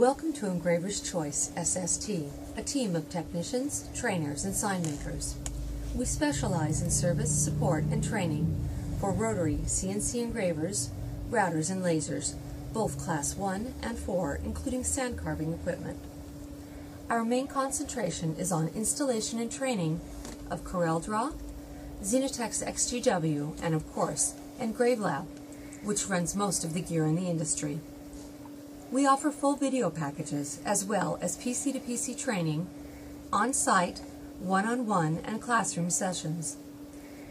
Welcome to Engraver's Choice SST, a team of technicians, trainers, and sign makers. We specialize in service, support, and training for rotary CNC engravers, routers, and lasers, both Class 1 and 4, including sand carving equipment. Our main concentration is on installation and training of CorelDRAW, Xenotex XGW, and of course, EngraveLab, which runs most of the gear in the industry. We offer full video packages as well as PC-to-PC training, on-site, one-on-one, and classroom sessions.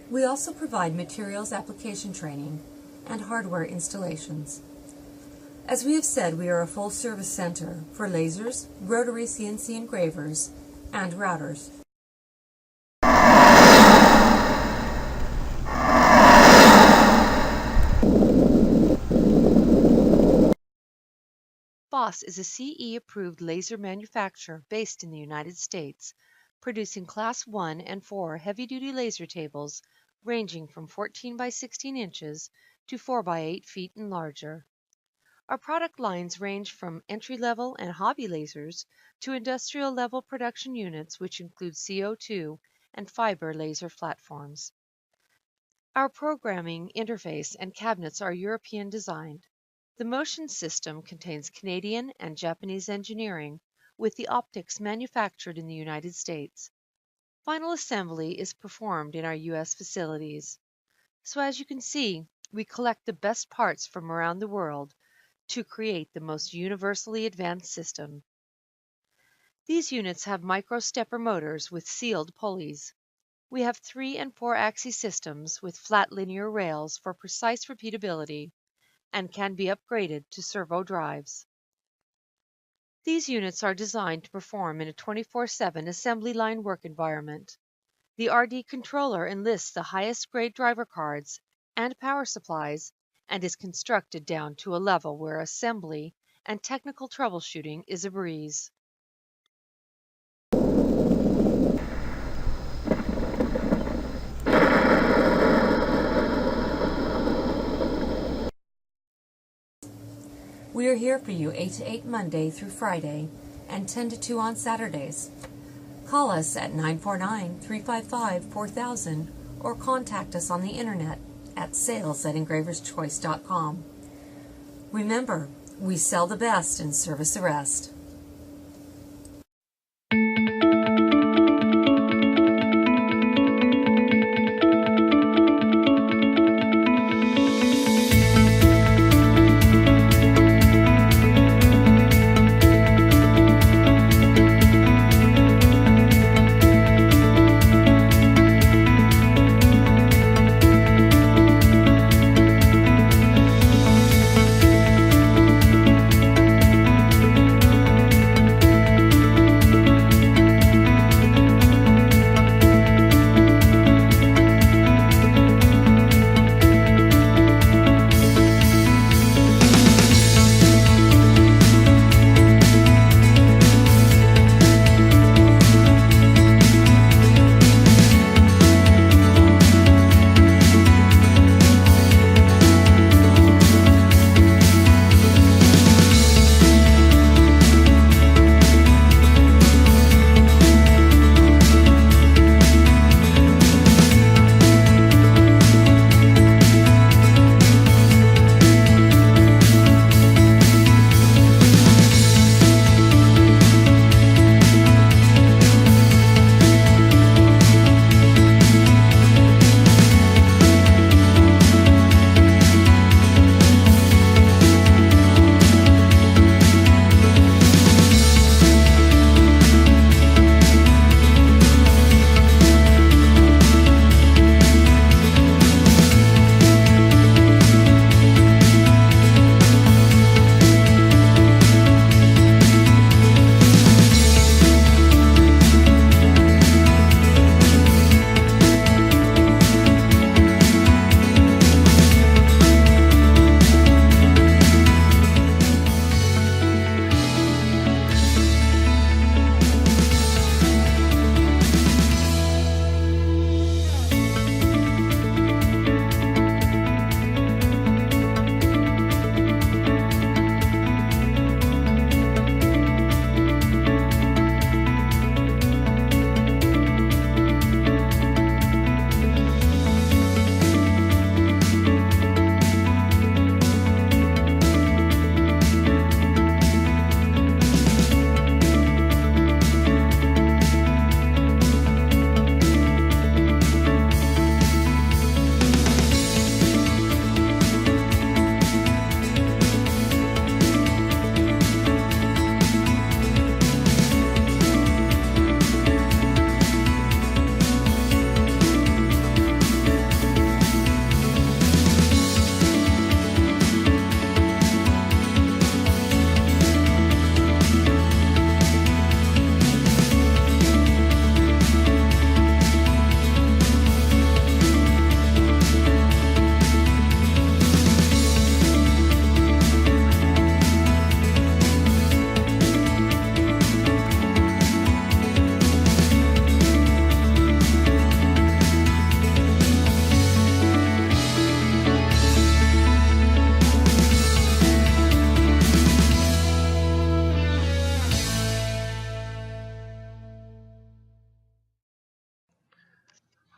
We also provide materials application training and hardware installations. As we have said, we are a full-service center for lasers, rotary CNC engravers, and routers. Boss is a CE-approved laser manufacturer based in the United States, producing Class 1 and 4 heavy-duty laser tables ranging from 14 by 16 inches to 4 by 8 feet and larger. Our product lines range from entry-level and hobby lasers to industrial-level production units, which include CO2 and fiber laser platforms. Our programming, interface, and cabinets are European designed. The motion system contains Canadian and Japanese engineering, with the optics manufactured in the United States. Final assembly is performed in our U.S. facilities. So as you can see, we collect the best parts from around the world to create the most universally advanced system. These units have micro-stepper motors with sealed pulleys. We have 3- and 4-axis systems with flat linear rails for precise repeatability and can be upgraded to servo drives. These units are designed to perform in a 24/7 assembly line work environment. The RD controller enlists the highest grade driver cards and power supplies and is constructed down to a level where assembly and technical troubleshooting is a breeze. We are here for you 8 to 8 Monday through Friday and 10 to 2 on Saturdays. Call us at 949-355-4000 or contact us on the internet at sales@engraverschoice.com. Remember, we sell the best and service the rest.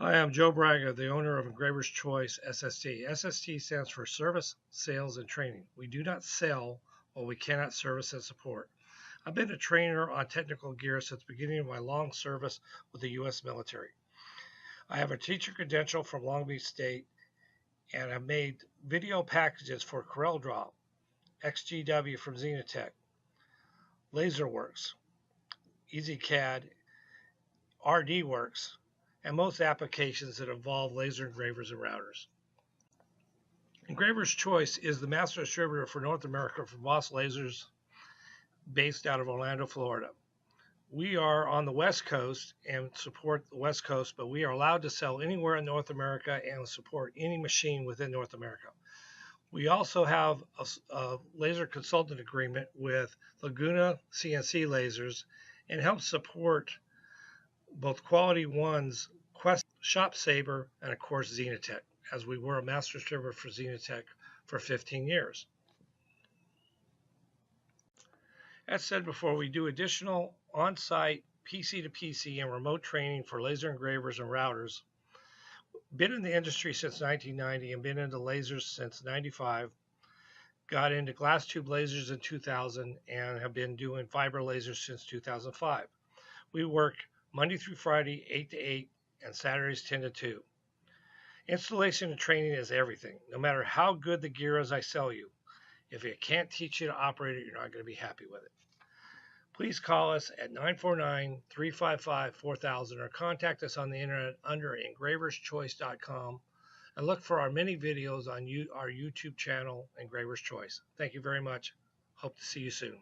Hi, I'm Joe Braga, the owner of Engraver's Choice SST. SST stands for Service, Sales, and Training. We do not sell what we cannot service and support. I've been a trainer on technical gear since the beginning of my long service with the U.S. military. I have a teacher credential from Long Beach State and have made video packages for CorelDRAW, XGW from Xenotech, LaserWorks, EasyCAD, RDWorks, and most applications that involve laser engravers and routers. Engraver's Choice is the master distributor for North America for Boss Lasers based out of Orlando, Florida. We are on the West Coast and support the West Coast, but we are allowed to sell anywhere in North America and support any machine within North America. We also have a laser consultant agreement with Laguna CNC Lasers and help support both Quality One's Quest Shop Saber and, of course, Xenotech, as we were a master distributor for Xenotech for 15 years. As said before, we do additional on-site PC to PC and remote training for laser engravers and routers. Been in the industry since 1990 and been into lasers since 95. Got into glass tube lasers in 2000 and have been doing fiber lasers since 2005. We work Monday through Friday, 8 to 8, and Saturdays, 10 to 2. Installation and training is everything. No matter how good the gear is I sell you, if it can't teach you to operate it, you're not going to be happy with it. Please call us at 949-355-4000 or contact us on the internet under engraverschoice.com and look for our many videos on our YouTube channel, Engraver's Choice. Thank you very much. Hope to see you soon.